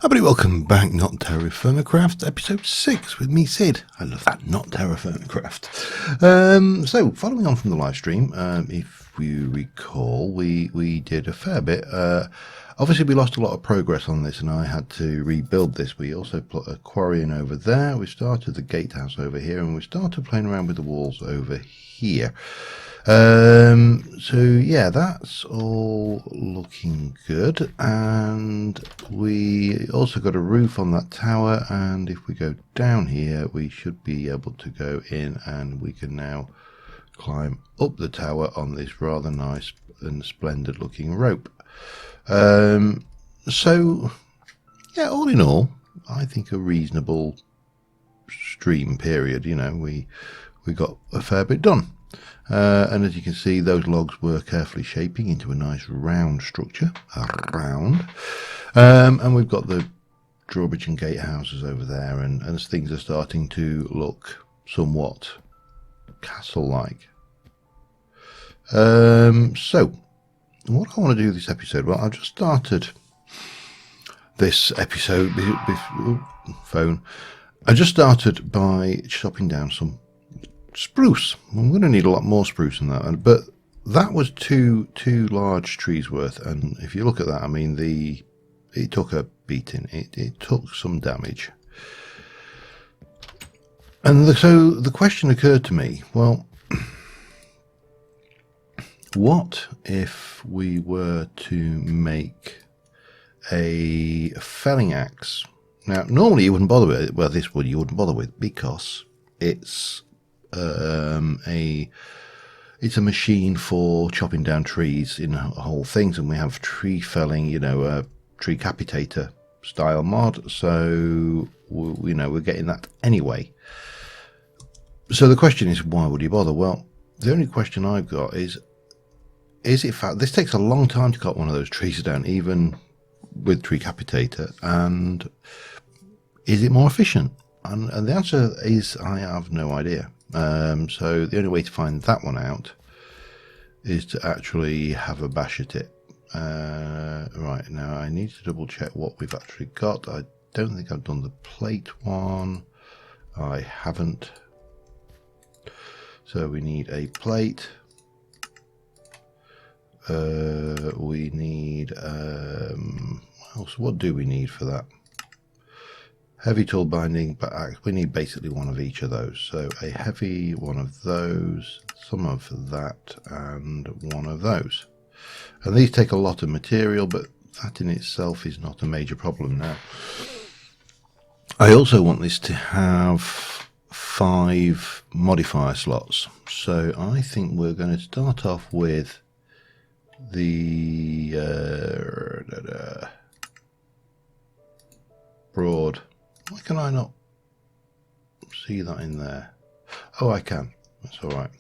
Everybody, welcome back. Not Terra Firma Craft, episode 6 with me, Sid. I love that, Not Terra Firma Craft. So, following on from the live stream, if you recall, we did a fair bit. Obviously, we lost a lot of progress on this, and I had to rebuild this. We also put a quarry in over there. We started the gatehouse over here, and we started playing around with the walls over here. So yeah, that's all looking good, and we also got a roof on that tower, and if we go down here we should be able to go in, and we can now climb up the tower on this rather nice and splendid looking rope. So yeah, all in all, I think a reasonable stream period. You know, we got a fair bit done. And as you can see, those logs were carefully shaping into a nice round structure, and we've got the drawbridge and gatehouses over there, and as things are starting to look somewhat castle-like. So, what I want to do this episode, well, I've just started this episode, I just started by chopping down some spruce. I'm going to need a lot more spruce than that, but that was two large trees worth, and if you look at that, I mean, it took a beating. It took some damage, and so the question occurred to me, well, what if we were to make a felling axe? Now, normally you wouldn't bother with it. Well, this wood you wouldn't bother with, because it's it's a machine for chopping down trees in whole things, and we have tree felling, you know, a tree capitator style mod, so we're getting that anyway. So the question is, why would you bother? Well, the only question I've got is it fact this takes a long time to cut one of those trees down, even with tree capitator, and is it more efficient? And the answer is, I have no idea. So the only way to find that one out is to actually have a bash at it. Right, now I need to double check what we've actually got. I don't think I've done the plate one. I haven't. So we need a plate. We need, what do we need for that? Heavy tool binding, but we need basically one of each of those. So a heavy, one of those, some of that, and one of those. And these take a lot of material, but that in itself is not a major problem now. I also want this to have 5 modifier slots. So I think we're going to start off with the broad. Why can I not see that in there? Oh, I can. That's all right.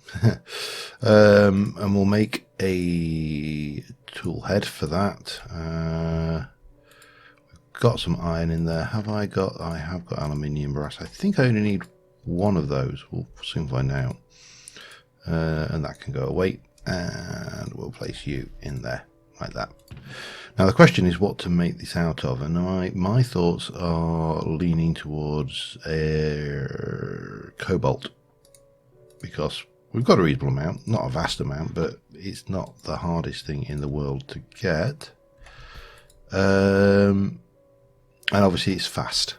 And we'll make a tool head for that. We've got some iron in there. I have got aluminium, brass. I think I only need one of those. We'll soon find out. And that can go away. And we'll place you in there like that. Now the question is what to make this out of, and my thoughts are leaning towards cobalt, because we've got a reasonable amount, not a vast amount, but it's not the hardest thing in the world to get, and obviously it's fast.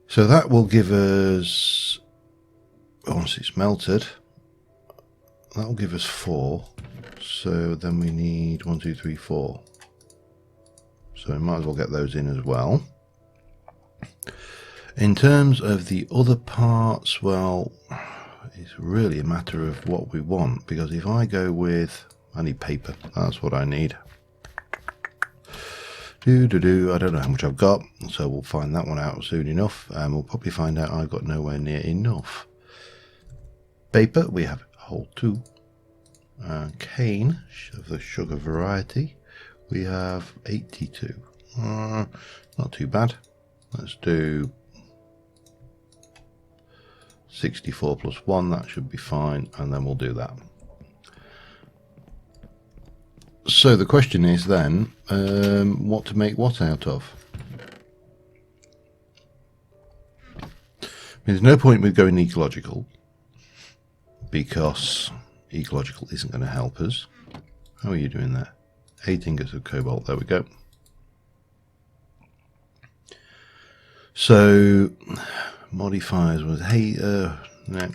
So that will give us, once it's melted, that will give us 4. So then we need 1, 2, 3, 4. So we might as well get those in as well. In terms of the other parts, well, it's really a matter of what we want, because if I go with, I need paper, that's what I need. I don't know how much I've got, so we'll find that one out soon enough, and we'll probably find out I've got nowhere near enough. Paper, we have whole 2. Cane of the sugar variety, we have 82. Not too bad. Let's do 64 plus 1, that should be fine, and then we'll do that. So the question is then, what to make what out of? There's no point with going ecological, because ecological isn't going to help us. How are you doing there? 8 ingots of cobalt, there we go. So, modifiers was, hey, no.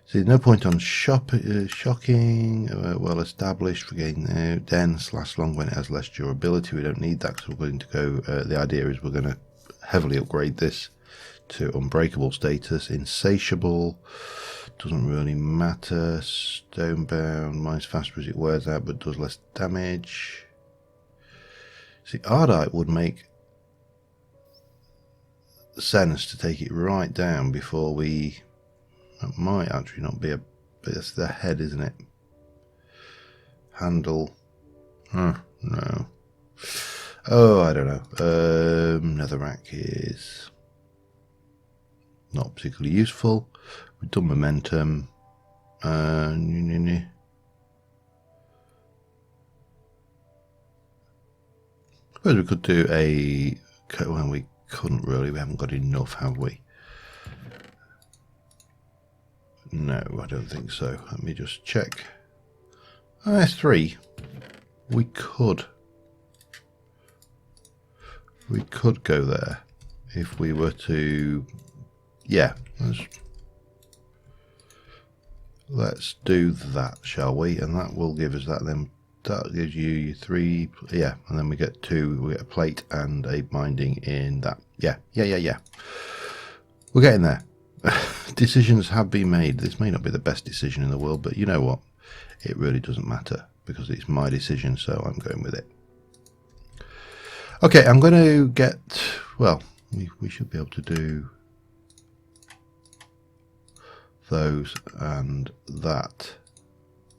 So no point on shocking, well established, for getting dense, lasts long when it has less durability. We don't need that because we're going to go, the idea is we're going to heavily upgrade this to unbreakable status. Insatiable, doesn't really matter. Stonebound, mine's faster as it wears out but does less damage. See, Ardite would make sense to take it right down before we... That might actually not be a... But it's the head, isn't it? Handle. No. Oh, I don't know. Netherrack is not particularly useful. We've done momentum. Suppose we could do a... Well, we couldn't really. We haven't got enough, have we? No, I don't think so. Let me just check. That's 3. We could go there if we were to. Yeah, let's do that, shall we? And that will give us that. Then that gives you 3. Yeah, and then we get 2. We get a plate and a binding in that. Yeah. We're getting there. Decisions have been made. This may not be the best decision in the world, but you know what? It really doesn't matter because it's my decision, so I'm going with it. Okay, I'm going to get... Well, we should be able to do those and that.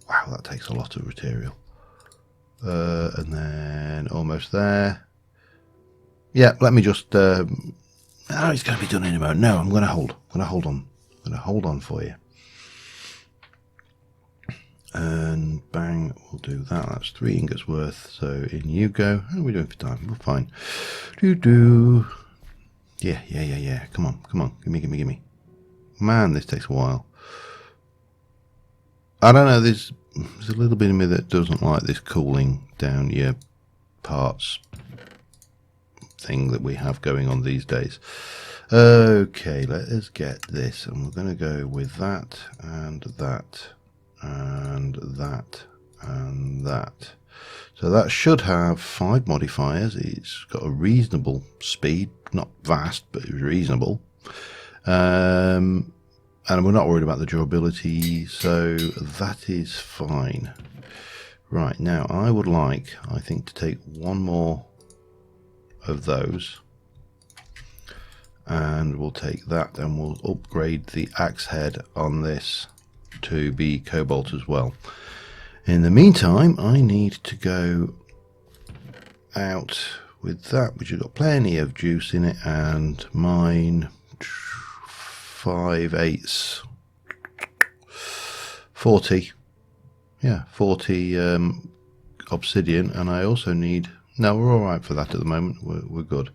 Wow, that takes a lot of material. And then almost there. Yeah, let me just... Oh, it's going to be done in a moment. No, I'm going to hold. I'm going to hold on for you. And bang, we'll do that. That's 3 ingots worth. So in you go. How are we doing for time? We're fine. Yeah. Come on. Gimme. Man, this takes a while. I don't know. There's a little bit of me that doesn't like this cooling down your parts thing that we have going on these days. Okay, let us get this, and we're going to go with that and that and that and that. So that should have 5 modifiers. It's got a reasonable speed, not vast, but reasonable. And we're not worried about the durability, so that is fine. Right, now I would like, I think, to take 1 more of those, and we'll take that and we'll upgrade the axe head on this to be cobalt as well. In the meantime, I need to go out with that, which has got plenty of juice in it, and mine 5/8 40. Yeah, 40 obsidian, and I also need... No, we're all right for that at the moment. We're good.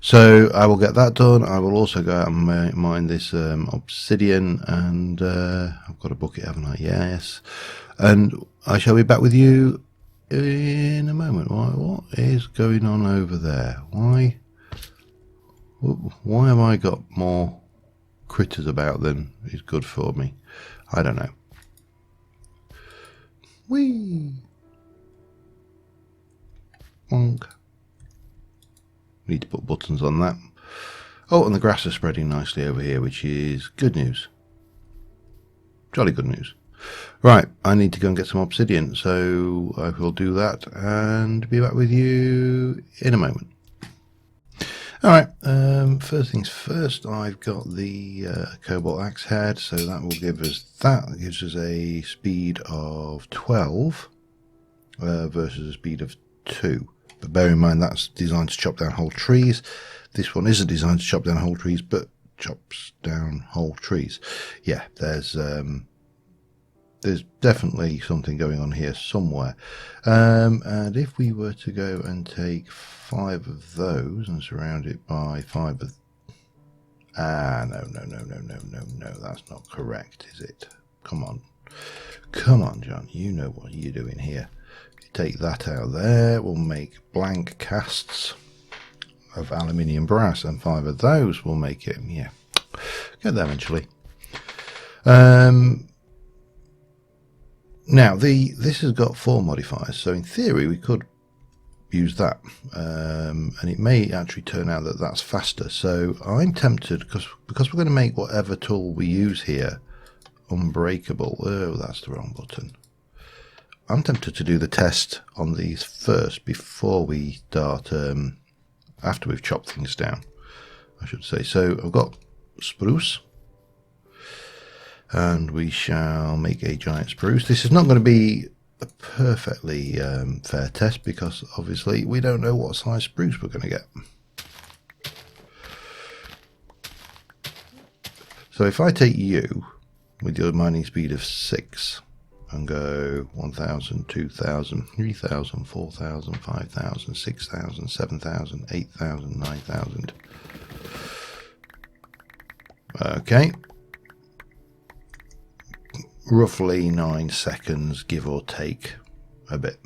So I will get that done. I will also go out and mine this obsidian, and I've got a bucket, haven't I? Yes. And I shall be back with you in a moment. What is going on over there? Why have I got more critters about than is good for me? I don't know. Whee! Bonk. Need to put buttons on that. Oh, and the grass is spreading nicely over here, which is good news. Jolly good news. Right, I need to go and get some obsidian, so I will do that and be back with you in a moment. Alright, first things first, I've got the cobalt axe head, so that will give us that. That gives us a speed of 12 versus a speed of 2. But bear in mind that's designed to chop down whole trees. This one isn't designed to chop down whole trees, but chops down whole trees. Yeah, there's there's definitely something going on here somewhere. And if we were to go and take 5 of those and surround it by 5 of... no, that's not correct, is it? Come on. Come on, John, you know what you're doing here. You take that out there, we'll make blank casts of aluminium brass, and 5 of those will make it, yeah, get there eventually. Now, this has got 4 modifiers, so in theory we could use that, and it may actually turn out that that's faster. So I'm tempted, because we're going to make whatever tool we use here unbreakable. Oh, that's the wrong button. I'm tempted to do the test on these first before we start, after we've chopped things down, I should say. So I've got spruce, and we shall make a giant spruce. This is not going to be a perfectly fair test, because obviously we don't know what size spruce we're going to get. So if I take you with your mining speed of 6 and go 1,000, 2,000, 3,000, 4,000, 5,000, 6,000, 7,000, 8,000, 9,000. Okay. Roughly 9 seconds, give or take a bit.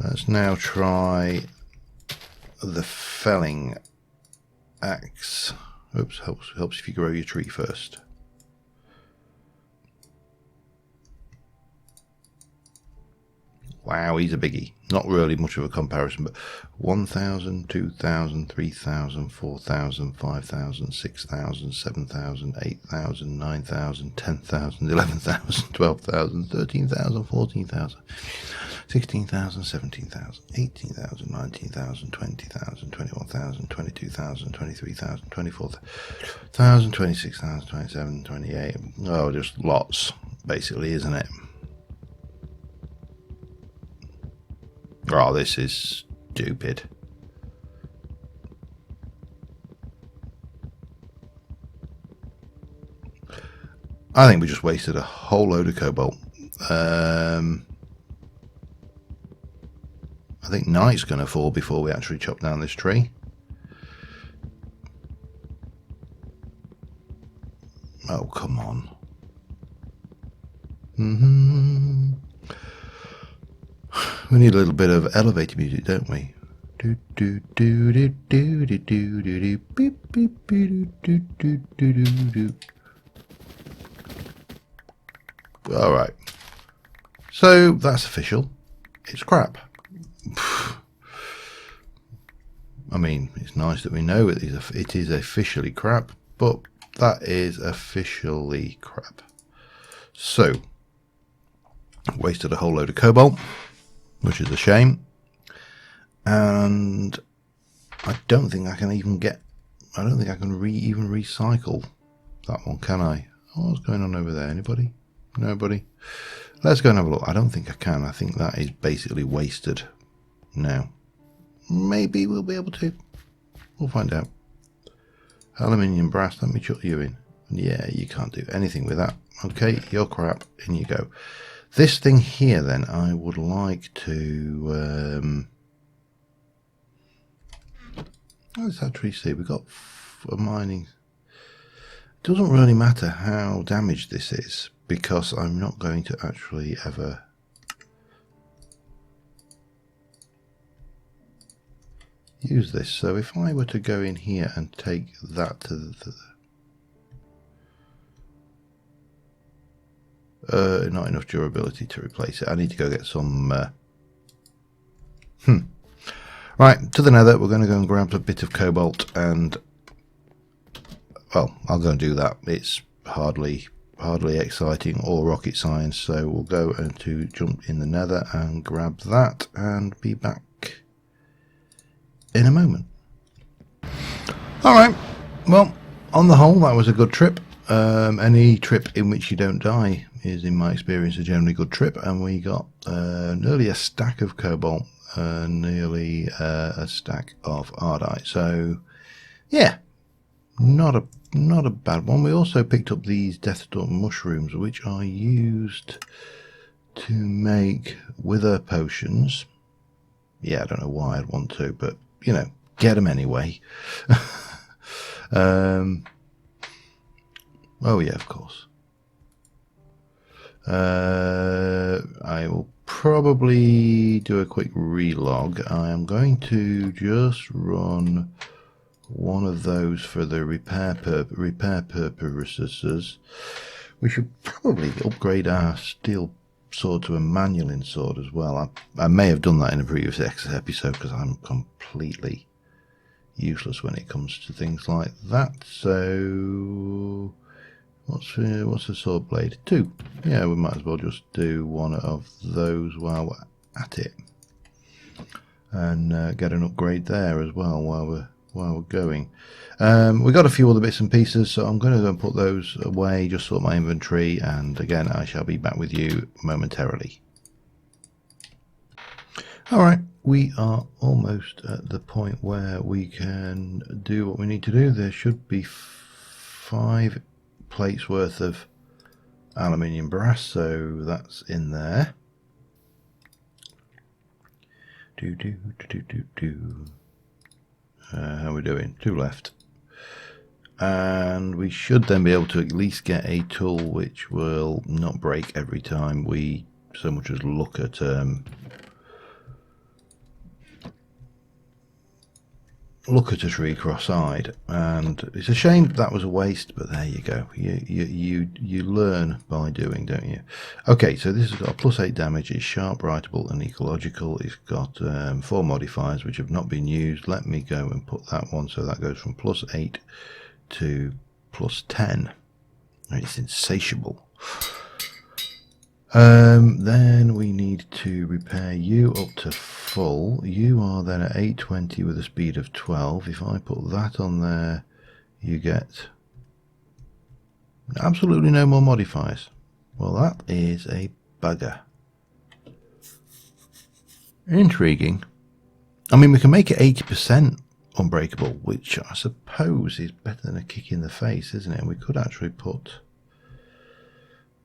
Let's now try the felling axe. Oops, helps if you grow your tree first. Wow, he's a biggie. Not really much of a comparison, but 1,000, 2,000, 3,000, 4,000, 5,000, 6,000, 7,000, 8,000, 9,000, 10,000, 11,000, 12,000, 13,000, 14,000, 16,000, 17,000, 18,000, 19,000, 20,000, 21,000, 22,000, 23,000, 24,000, 26,000, 27,000, 28,000. Oh, just lots, basically, isn't it? Oh, this is stupid. I think we just wasted a whole load of cobalt. I think night's going to fall before we actually chop down this tree. Oh, come on. We need a little bit of elevator music, don't we? Do do do do do do do do do beep beep do do do do do do. All right. So that's official. It's crap. I mean, it's nice that we know it is officially crap, but that is officially crap. So wasted a whole load of cobalt, which is a shame, and I don't think I can even get, I don't think I can even recycle that one, can I? Oh, what's going on over there? Anybody? Nobody? Let's go and have a look. I don't think I can. I think that is basically wasted now. Maybe we'll be able to. We'll find out. Aluminium brass, let me chuck you in. Yeah, you can't do anything with that. Okay, you're crap. In you go. This thing here, then, I would like to... let's actually see. We've got a mining... It doesn't really matter how damaged this is, because I'm not going to actually ever... use this. So if I were to go in here and take that to the... not enough durability to replace it. I need to go get some... Right, to the nether. We're going to go and grab a bit of cobalt and... Well, I'll go and do that. It's hardly exciting or rocket science. So we'll go and to jump in the nether and grab that and be back in a moment. Alright, well, on the whole, that was a good trip. Any trip in which you don't die is, in my experience, a generally good trip, and we got nearly a stack of cobalt, nearly a stack of ardite. So, yeah, not a not a bad one. We also picked up these Death Stalk mushrooms, which are used to make wither potions. Yeah, I don't know why I'd want to, but, you know, get them anyway. Oh, yeah, of course. I will probably do a quick relog. I am going to just run one of those for the repair purposes. We should probably upgrade our steel sword to a manual sword as well. I may have done that in a previous episode because I'm completely useless when it comes to things like that. So what's the sword blade? 2. Yeah, we might as well just do one of those while we're at it, and get an upgrade there as well while we're going. We got a few other bits and pieces, so I'm going to go and put those away, just sort my inventory, and again I shall be back with you momentarily. Alright, we are almost at the point where we can do what we need to do. There should be 5 plates worth of aluminium brass, so that's in there. How are we doing? 2 left. And we should then be able to at least get a tool which will not break every time we so much as look at a tree cross-eyed. And it's a shame that was a waste, but there you go. You learn by doing, don't you? Okay, so this has got a +8 damage. It's sharp, writable, and ecological. It's got 4 modifiers which have not been used. Let me go and put that one, so that goes from +8 to +10. It's insatiable. Then we need to repair you up to full. You are then at 820 with a speed of 12. If I put that on there, you get absolutely no more modifiers. Well, that is a bugger. Intriguing. I mean, we can make it 80% unbreakable, which I suppose is better than a kick in the face, isn't it? And we could actually put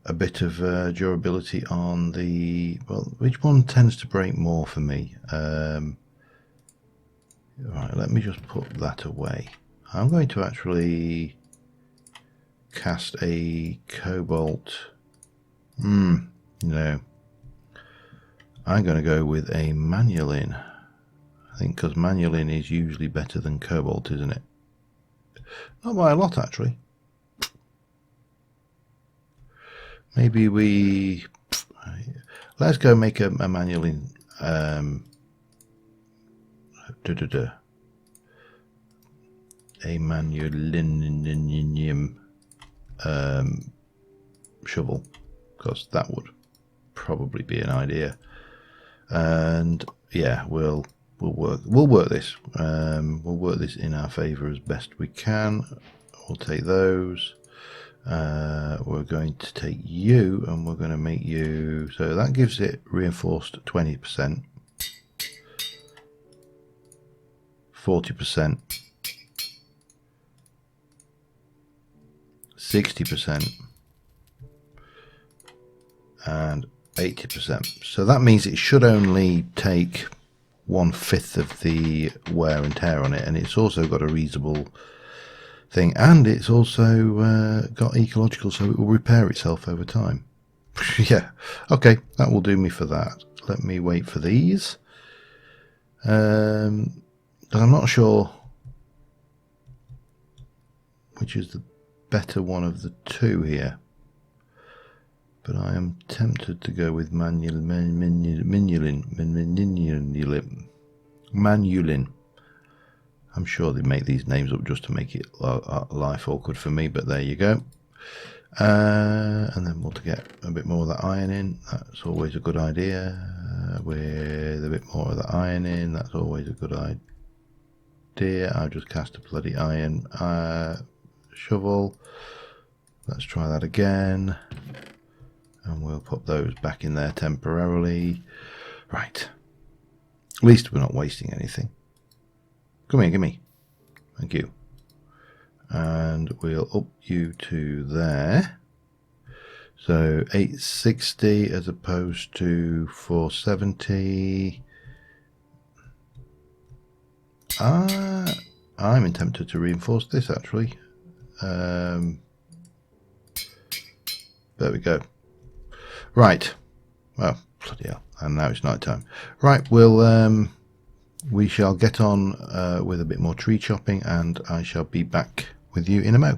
a bit of durability on the, well, which one tends to break more for me? Right, let me just put that away. I'm going to actually cast a cobalt. No. I'm going to go with a manulin. I think because manulin is usually better than cobalt, isn't it? Not by a lot, actually. Maybe let's go make a manulin. A manulinium shovel, because that would probably be an idea. And yeah, we'll work this. We'll work this in our favour as best we can. We'll take those. We're going to take you and we're going to make you, so that gives it reinforced 20%, 40%, 60%, and 80%. So that means it should only take 1/5 of the wear and tear on it, and it's also got a reasonable thing, and it's also got ecological, so it will repair itself over time. Yeah, okay, that will do me for that. Let me wait for these, and I'm not sure which is the better one of the two here, but I am tempted to go with manulin. I'm sure they make these names up just to make it life awkward for me, but there you go. And then we'll get a bit more of that iron in. That's always a good idea. With a bit more of the iron in, that's always a good idea. I'll just cast a bloody iron shovel. Let's try that again. And we'll put those back in there temporarily. Right. At least we're not wasting anything. Come here, gimme. Thank you. and we'll up you to there. So 860 as opposed to 470. I'm tempted to reinforce this actually. There we go. Right. Oh, bloody hell. And now it's night time. Right, we shall get on with a bit more tree chopping, and I shall be back with you in a mo.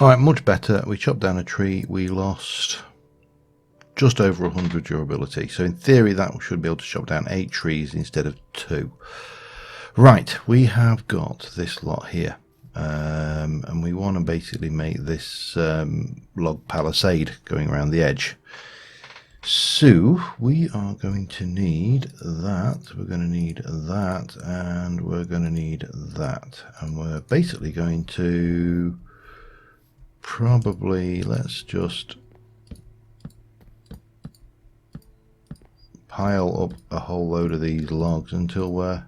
Alright, much better. We chopped down a tree. We lost just over 100 durability. So in theory that should be able to chop down 8 trees instead of 2. Right, we have got this lot here. And we want to basically make this log palisade going around the edge. So we are going to need that, we're going to need that, and we're going to need that. And we're basically going to probably, let's just pile up a whole load of these logs until we're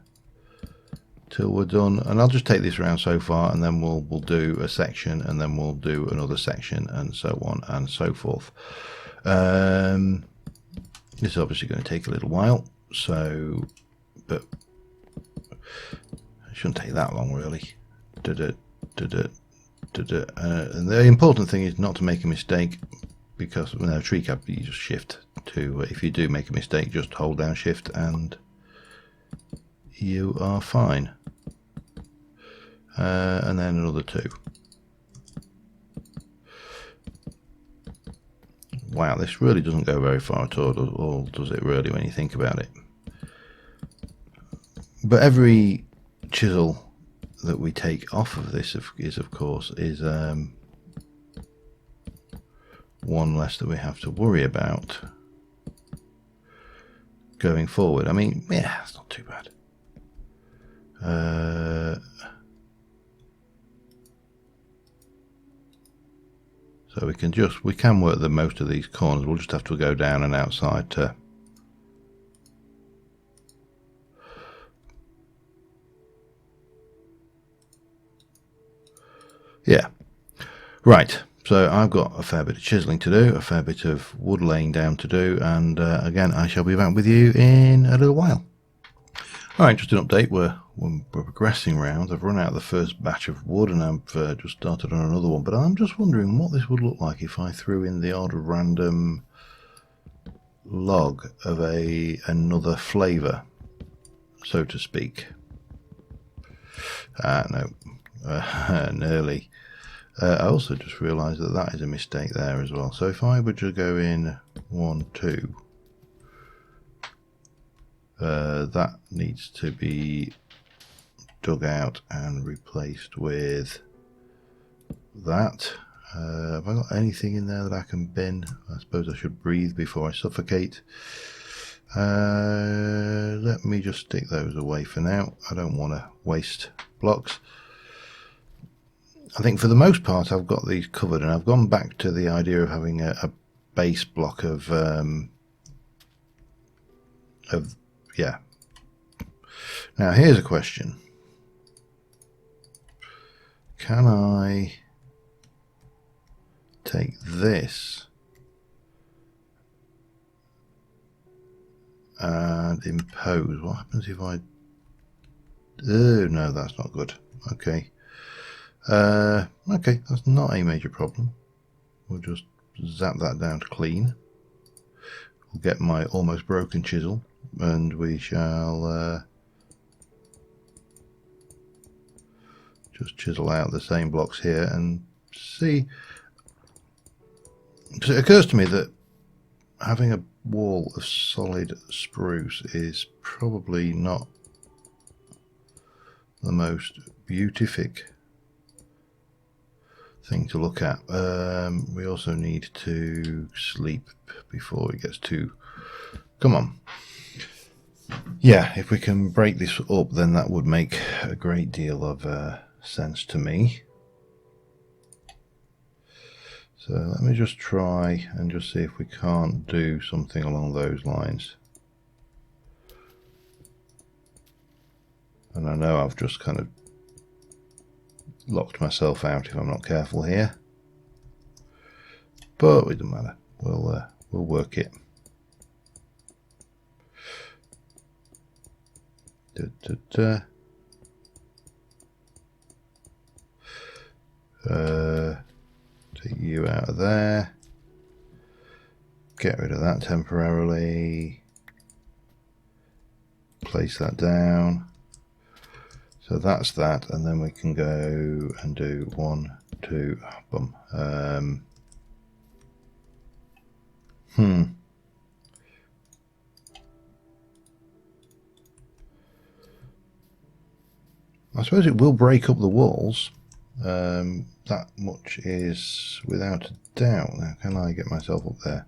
done. And I'll just take this around so far, and then we'll do a section, and then we'll do another section, and so on and so forth. This is obviously going to take a little while, so, but it shouldn't take that long really. And the important thing is not to make a mistake, because with a tree cap you just shift to, if you do make a mistake, just hold down shift and you are fine. And then another 2. Wow, this really doesn't go very far at all, does it really, when you think about it? But every chisel that we take off of this is of course one less that we have to worry about going forward. I mean, yeah, it's not too bad. So we can work most of these corners. We'll just have to go down and outside to yeah. Right, so I've got a fair bit of chiseling to do, a fair bit of wood laying down to do, and again I shall be back with you in a little while. Alright, just an update, we're progressing round. I've run out the first batch of wood and I've just started on another one, but I'm just wondering what this would look like if I threw in the odd random log of another flavour, so to speak. No, nearly. I also just realised that is a mistake there as well. So if I would just go in 1, 2, that needs to be dug out and replaced with that. Have I got anything in there that I can bin? I suppose I should breathe before I suffocate. Let me just stick those away for now. I don't want to waste blocks. I think for the most part I've got these covered, and I've gone back to the idea of having a base block of yeah. Now here's a question. Can I take this and impose? What happens if I... Oh, no, that's not good. Okay. Okay, that's not a major problem. We'll just zap that down to clean. We'll get my almost broken chisel, and we shall just chisel out the same blocks here and see. So it occurs to me that having a wall of solid spruce is probably not the most beautific thing to look at. We also need to sleep before it gets too... Come on. Yeah, if we can break this up, then that would make a great deal of sense to me. So let me just try and just see if we can't do something along those lines. And I know I've just kind of locked myself out if I'm not careful here. But it doesn't matter. We'll work it. Take you out of there. Get rid of that temporarily. Place that down. So that's that, and then we can go and do 1, 2, boom. I suppose it will break up the walls. That much is without a doubt. Now, can I get myself up there?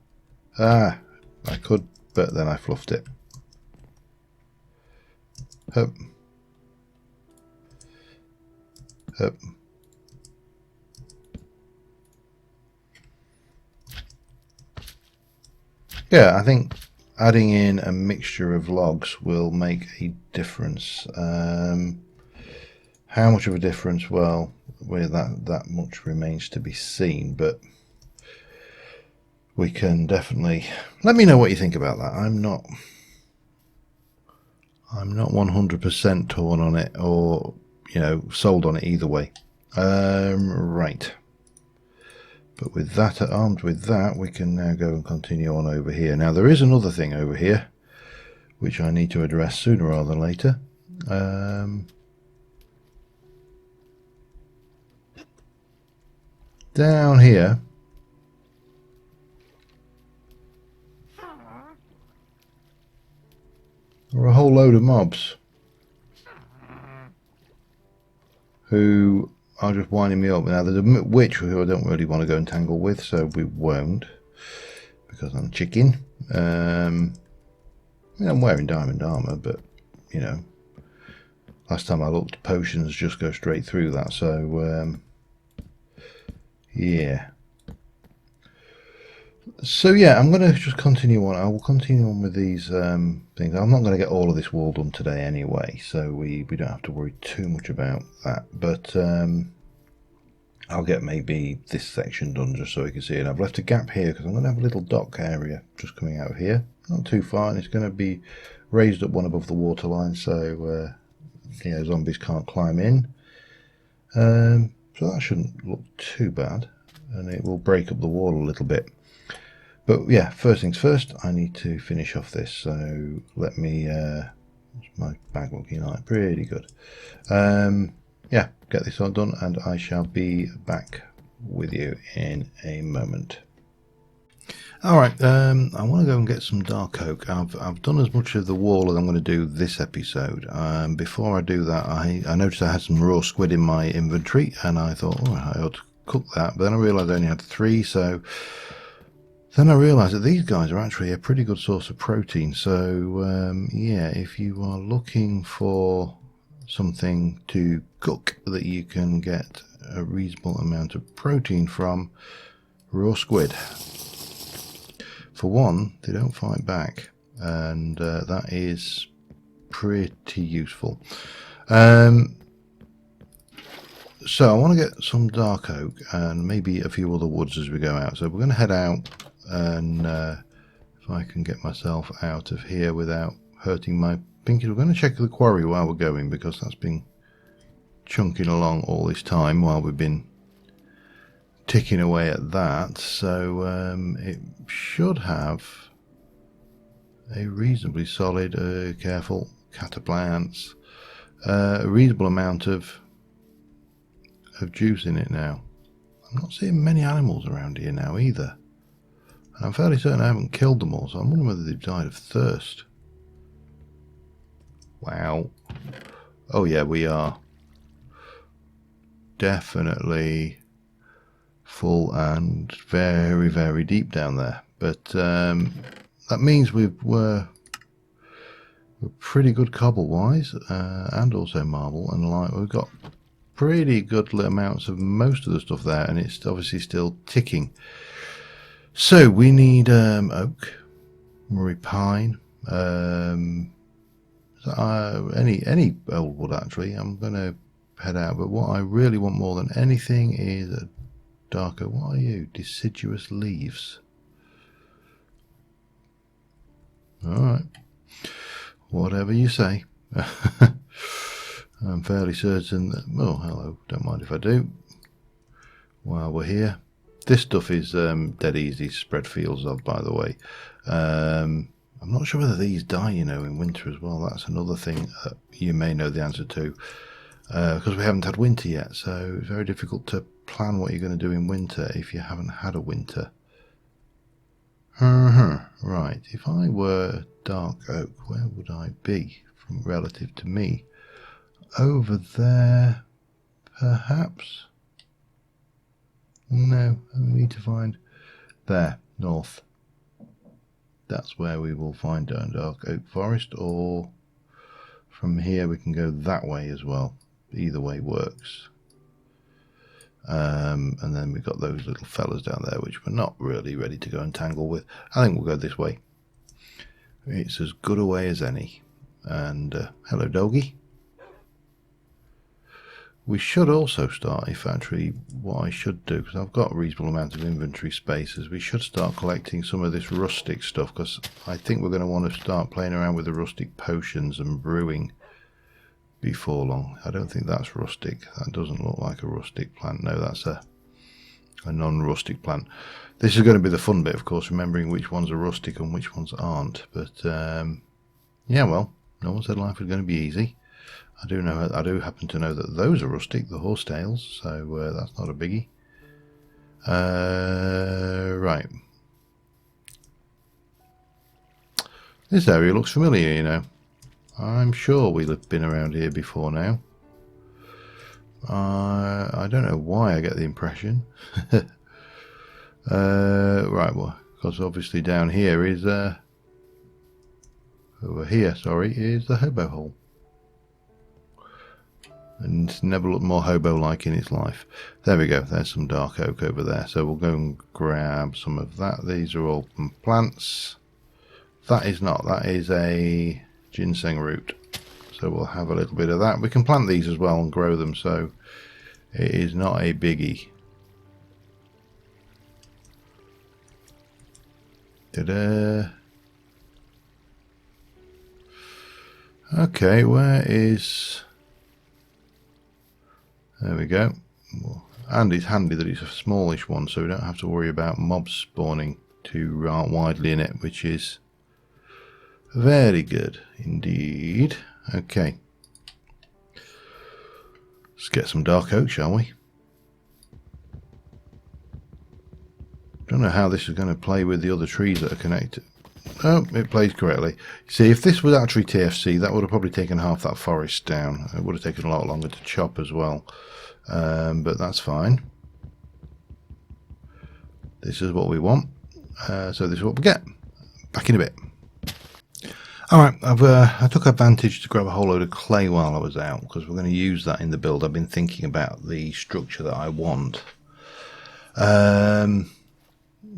Ah, I could, but then I fluffed it. Hup. Hup. Yeah, I think adding in a mixture of logs will make a difference. How much of a difference? Well, that much remains to be seen, but we can definitely let me know what you think about that. I'm not 100% torn on it, or sold on it either way. Right. But with that, armed with that, we can now go and continue on over here. Now there is another thing over here which I need to address sooner rather than later. Down here, there are a whole load of mobs who are just winding me up. Now there's a witch who I don't really want to go and tangle with, so we won't, because I'm chicken. I mean, I'm wearing diamond armor, but last time I looked, potions just go straight through that, so yeah. So yeah, I'm going to just continue on. I will continue on with these things. I'm not going to get all of this wall done today anyway, so we don't have to worry too much about that. But I'll get maybe this section done just so we can see it. I've left a gap here because I'm going to have a little dock area just coming out of here. Not too far, and it's going to be raised up one above the waterline, so zombies can't climb in. So that shouldn't look too bad, and it will break up the wall a little bit. But yeah, first things first, I need to finish off this. So let me, what's my bag looking like? Pretty good. Yeah, get this all done, and I shall be back with you in a moment. Alright, I want to go and get some dark oak. I've done as much of the wall as I'm going to do this episode. Before I do that, I noticed I had some raw squid in my inventory, and I thought, oh, I ought to cook that. But then I realised I only had 3, so then I realised that these guys are actually a pretty good source of protein. So yeah, if you are looking for something to cook that you can get a reasonable amount of protein from, raw squid. For one, they don't fight back, and that is pretty useful. So I want to get some dark oak and maybe a few other woods as we go out. So we're going to head out, and if I can get myself out of here without hurting my pinky, we're going to check the quarry while we're going, because that's been chunking along all this time while we've been ticking away at that. So it should have a reasonably solid, careful cataplants, a reasonable amount of juice in it now. I'm not seeing many animals around here now either, and I'm fairly certain I haven't killed them all, so I'm wondering whether they've died of thirst. Wow. Oh yeah, we are definitely full and very, very deep down there. But that means we're pretty good cobble wise, and also marble and light. We've got pretty good amounts of most of the stuff there, and it's obviously still ticking. So we need oak, Murray pine, any old wood actually. I'm going to head out. But what I really want more than anything is a darker. What are you? Deciduous leaves. Alright. Whatever you say. I'm fairly certain that... Oh, hello. Don't mind if I do. While we're here. This stuff is dead easy to spread fields of, by the way. I'm not sure whether these die, you know, in winter as well. That's another thing that you may know the answer to. Because we haven't had winter yet. So it's very difficult to plan what you're going to do in winter if you haven't had a winter. Right. If I were dark oak, where would I be from relative to me? Over there, perhaps? No, we need to find there, north. That's where we will find dark oak forest, or from here we can go that way as well. Either way works. And then we've got those little fellas down there which we're not really ready to go and tangle with. I think we'll go this way. It's as good a way as any. And hello, doggy. We should also start, if actually what I should do, because I've got a reasonable amount of inventory spaces, we should start collecting some of this rustic stuff, because I think we're going to want to start playing around with the rustic potions and brewing before long. I don't think that's rustic. That doesn't look like a rustic plant. No, that's a non-rustic plant. This is going to be the fun bit, of course, remembering which ones are rustic and which ones aren't. But yeah, well, no one said life was going to be easy. I do happen to know that those are rustic, the horsetails, so that's not a biggie. Right. This area looks familiar, you know. I'm sure we've been around here before now. I don't know why I get the impression. Right, well, because obviously down here is over here, sorry, is the hobo hole. And it's never looked more hobo-like in its life. There we go. There's some dark oak over there. So we'll go and grab some of that. These are all plants. That is not. That is a ginseng root. So we'll have a little bit of that. We can plant these as well and grow them. So it is not a biggie. Ta-da. Okay, where is... There we go. And it's handy that it's a smallish one, so we don't have to worry about mobs spawning too widely in it, which is very good indeed. Okay. Let's get some dark oak, shall we? Don't know how this is going to play with the other trees that are connected. Oh, it plays correctly. See, if this was actually TFC, that would have probably taken half that forest down. It would have taken a lot longer to chop as well. But that's fine. This is what we want. So this is what we get. Back in a bit. Alright, I took advantage to grab a whole load of clay while I was out, because we're going to use that in the build. I've been thinking about the structure that I want.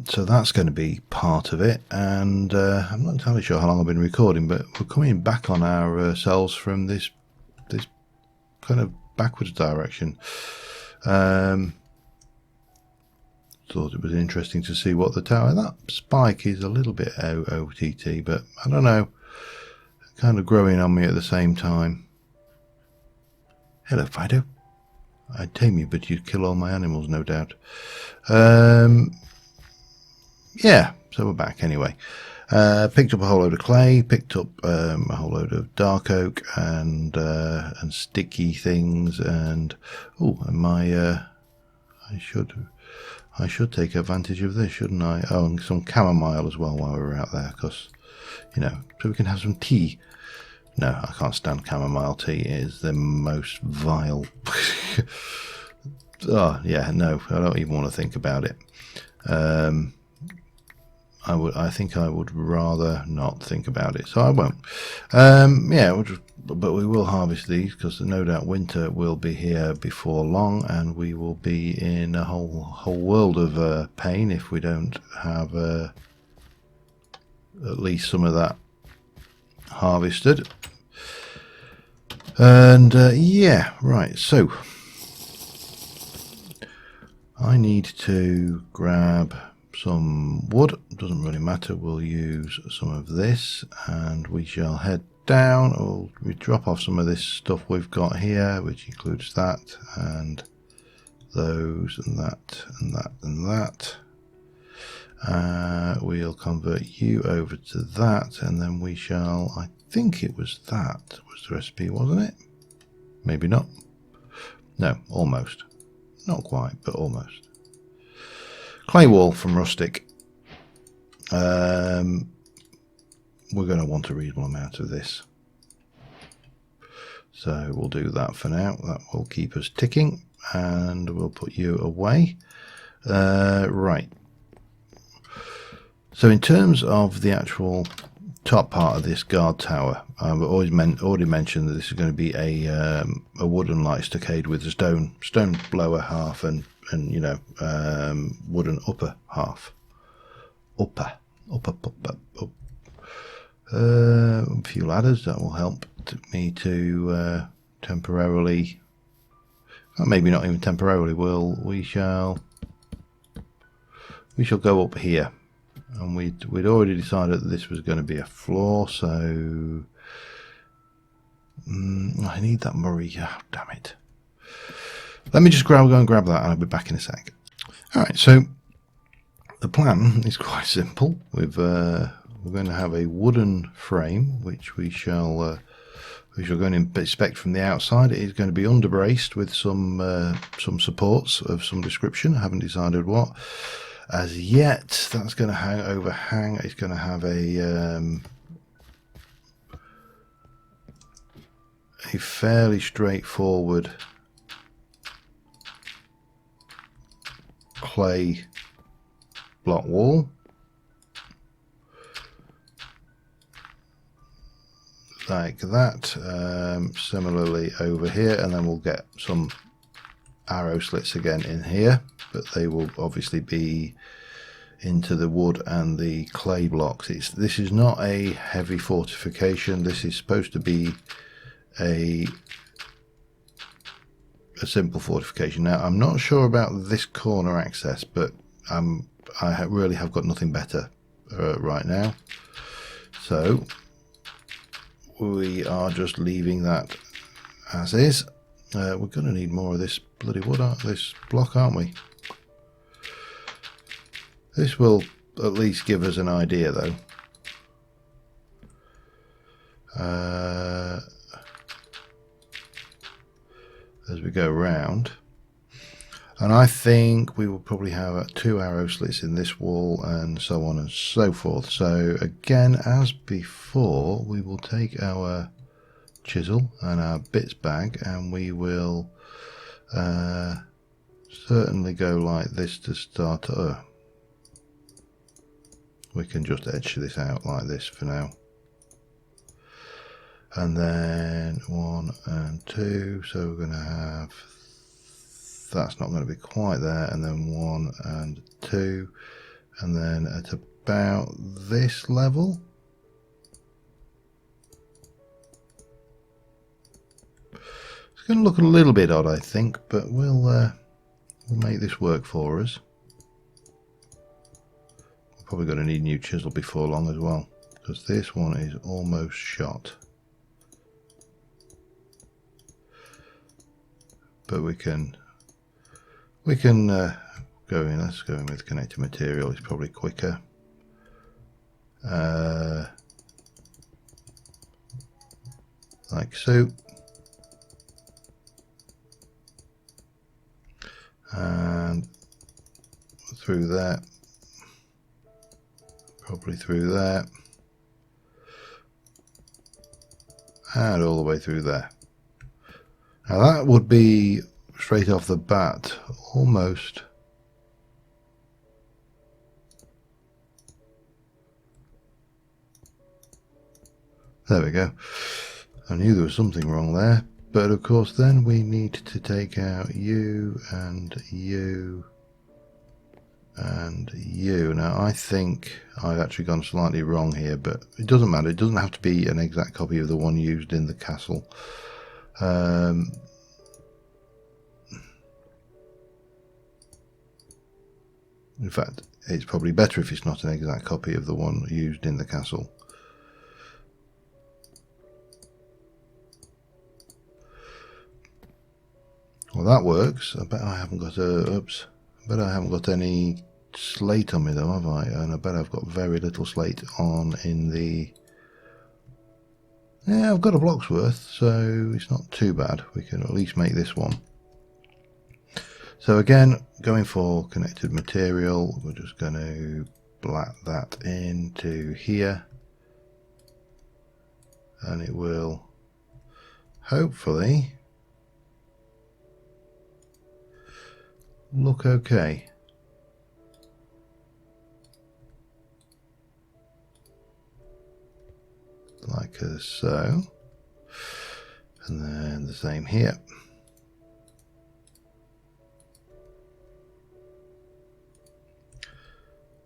So that's going to be part of it, and I'm not entirely sure how long I've been recording, but we're coming back on ourselves from this kind of backwards direction. Thought it was interesting to see what the tower... That spike is a little bit OTT, but I don't know. Kind of growing on me at the same time. Hello, Fido. I'd tame you, but you'd kill all my animals, no doubt. Yeah, so we're back anyway. Picked up a whole load of clay, picked up a whole load of dark oak and sticky things, and my I should take advantage of this, shouldn't I? Oh, and some chamomile as well while we're out there, because you know, so we can have some tea. No, I can't stand chamomile tea. It is the most vile. Oh yeah, no, I don't even want to think about it. I think I would rather not think about it, so I won't. Yeah, but we will harvest these, because no doubt winter will be here before long, and we will be in a whole world of pain if we don't have at least some of that harvested. And yeah, right, so I need to grab some wood. Doesn't really matter, we'll use some of this and we shall head down, or we drop off some of this stuff we've got here, which includes that and those and that and that and that. We'll convert you over to that, and then we shall, I think it was that was the recipe, wasn't it? Maybe not. No, almost. Not quite, but almost. Clay wall from rustic. We're going to want a reasonable amount of this. So we'll do that for now. That will keep us ticking, and we'll put you away. Right. So in terms of the actual top part of this guard tower, I've already mentioned that this is going to be a wooden light stockade with a stone lower half and you know, wooden upper half. Up. A few ladders that will help me to temporarily, maybe not even temporarily. We shall go up here. And we'd already decided that this was going to be a floor, so I need that Murray. Oh, damn it! Let me just go and grab that, and I'll be back in a sec. All right, so the plan is quite simple. We're going to have a wooden frame, which we shall go and inspect from the outside. It is going to be underbraced with some supports of some description. I haven't decided what as yet. That's going to overhang. It's going to have a fairly straightforward clay block wall. Like that. Similarly over here, and then we'll get some arrow slits again in here, but they will obviously be into the wood and the clay blocks. This is not a heavy fortification. This is supposed to be a simple fortification. Now I'm not sure about this corner access, but I really have got nothing better right now, so we are just leaving that as is. We're going to need more of this bloody wood, this block, aren't we? This will at least give us an idea, though. As we go round, and I think we will probably have 2 arrow slits in this wall, and so on and so forth. So again, as before, we will take our chisel and our bits bag, and we will certainly go like this to start. We can just edge this out like this for now, and then 1 and 2. So we're going to have, that's not going to be quite there, and then 1 and 2, and then at about this level. It's going to look a little bit odd, I think, but we'll make this work for us. We're probably going to need a new chisel before long as well, because this one is almost shot. But we can go in. Let's go in with connected material. It's probably quicker. Like so. And through that, probably through there, and all the way through there. Now that would be straight off the bat almost there we go. I knew there was something wrong there, but of course then we need to take out you and you and you. Now I think I've actually gone slightly wrong here, but it doesn't matter. It doesn't have to be an exact copy of the one used in the castle. In fact, it's probably better if it's not an exact copy of the one used in the castle. Well, that works. I bet I haven't got oops. I bet I haven't got any slate on me though, have I? And I bet I've got very little slate on in the... Yeah, I've got a block's worth, so it's not too bad. We can at least make this one. So again, going for connected material, we're just going to black that into here. And it will hopefully look okay. Like so. And then the same here.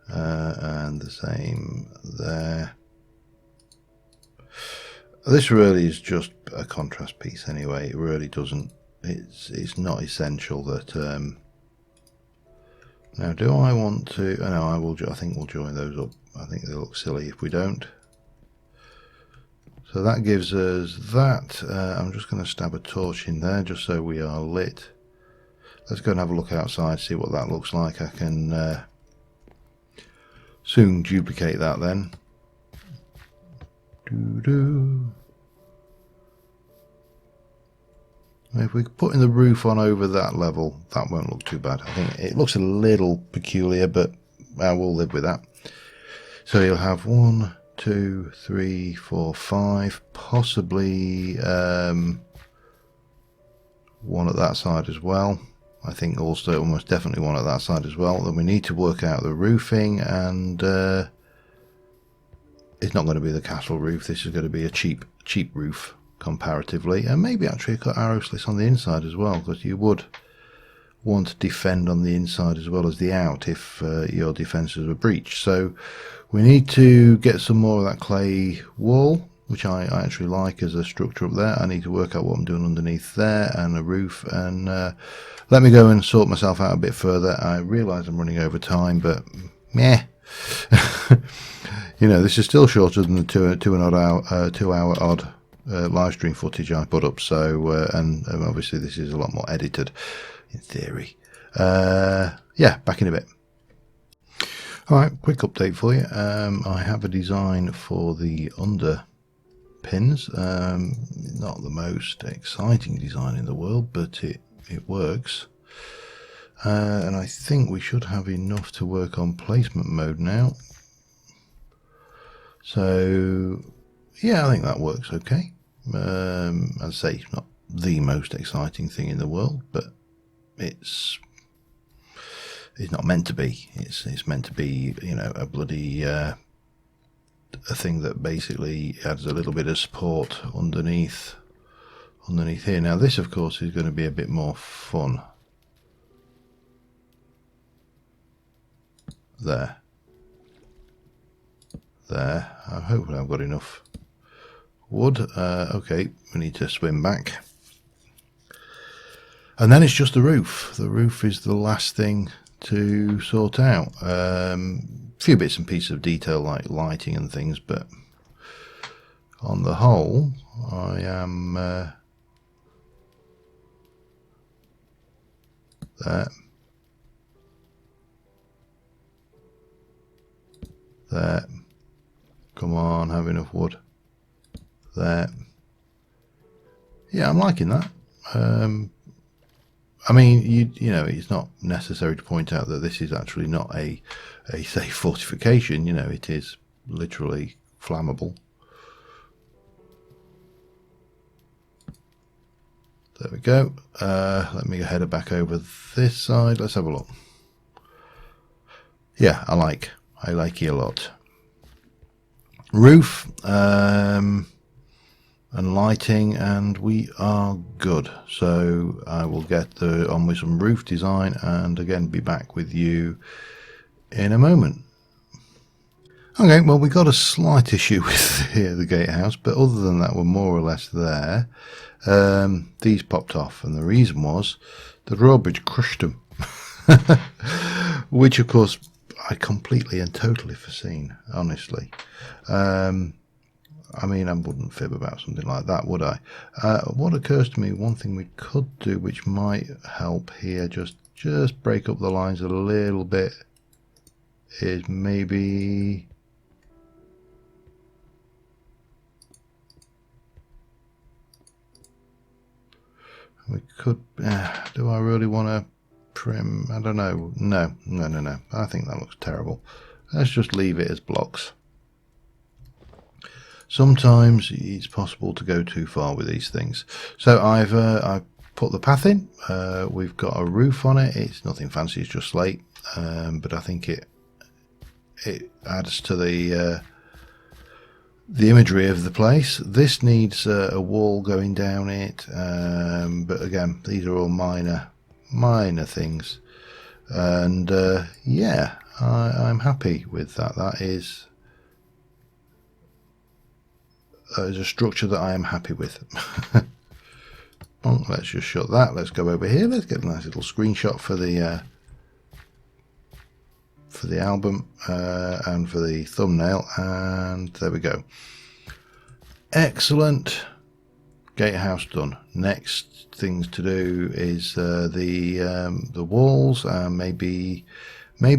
And the same there. This really is just a contrast piece anyway. It really doesn't, it's not essential that now do I want to, no, I think we'll join those up. I think they look silly if we don't. So that gives us that. I'm just going to stab a torch in there just so we are lit. Let's go and have a look outside, see what that looks like. I can soon duplicate that then. If we put in the roof on over that level, that won't look too bad. I think it looks a little peculiar, but I will live with that. So you'll have 1, 2, 3, 4, 5, possibly one at that side as well. I think also almost definitely one at that side as well. Then we need to work out the roofing, and it's not going to be the castle roof. This is going to be a cheap roof comparatively, and maybe actually cut arrow slits on the inside as well, because you would want to defend on the inside as well as the out if your defences were breached. So we need to get some more of that clay wall, which I actually like as a structure up there. I need to work out what I'm doing underneath there, and a roof, and let me go and sort myself out a bit further. I realise I'm running over time, but meh. You know, this is still shorter than the 2 hour odd live stream footage I put up. So and obviously this is a lot more edited in theory. Yeah, back in a bit. Alright, quick update for you. I have a design for the under pins. Not the most exciting design in the world, but it works. And I think we should have enough to work on placement mode now. So yeah, I think that works okay. As I say, it's not the most exciting thing in the world, but it's not meant to be. It's meant to be, you know, a bloody a thing that basically adds a little bit of support underneath here. Now this, of course, is going to be a bit more fun. There. I hope I've got enough wood. Okay, we need to swim back. And then it's just the roof. The roof is the last thing to sort out. A few bits and pieces of detail like lighting and things, but on the whole, I am there. There. Come on, have enough wood. There. Yeah, I'm liking that. I mean, you know, it's not necessary to point out that this is actually not a safe fortification. You know, it is literally flammable. There we go. Let me head back over this side. Let's have a look. Yeah, I like it a lot. Roof and lighting, and we are good. So I will get on with some roof design, and again be back with you in a moment. Okay, well, we got a slight issue with the gatehouse, but other than that, we're more or less there. These popped off, and the reason was the drawbridge crushed them, which, of course, I completely and totally foreseen, honestly. I mean, I wouldn't fib about something like that, would I? What occurs to me, one thing we could do, which might help here, just break up the lines a little bit, is maybe... we could... do I really want to trim? I don't know. No. I think that looks terrible. Let's just leave it as blocks. Sometimes it's possible to go too far with these things. So I've put the path in. We've got a roof on it. It's nothing fancy, it's just slate. But I think it adds to the imagery of the place. This needs a wall going down it, but again, these are all minor things, and yeah, I'm happy with that. That is a structure that I am happy with. Well, let's just shut that. Let's go over here. Let's get a nice little screenshot for the album and for the thumbnail, and there we go. Excellent. Gatehouse done. Next things to do is the walls, and maybe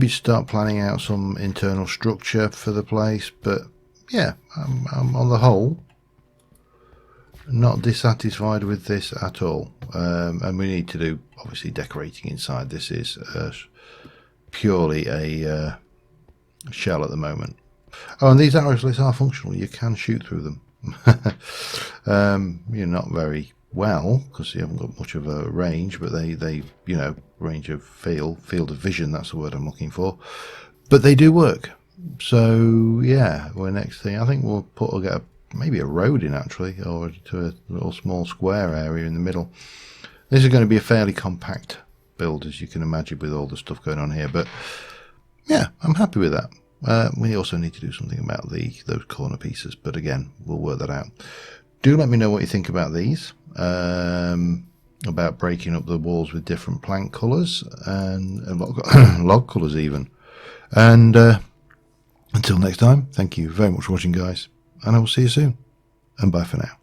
start planning out some internal structure for the place. But yeah, I'm on the whole not dissatisfied with this at all, and we need to do obviously decorating inside. This is purely a shell at the moment. Oh, and these arrow slits are functional. You can shoot through them. You're not very well because you haven't got much of a range, but they you know, range of field of vision, that's the word I'm looking for, but they do work. So yeah, well, next thing I think we'll get maybe a road in actually, or to a little small square area in the middle. This is going to be a fairly compact build, as you can imagine, with all the stuff going on here, but yeah, I'm happy with that. We also need to do something about those corner pieces, but again, we'll work that out. Do let me know what you think about these, about breaking up the walls with different plank colours and log colours even. And until next time, thank you very much for watching, guys, and I will see you soon, and bye for now.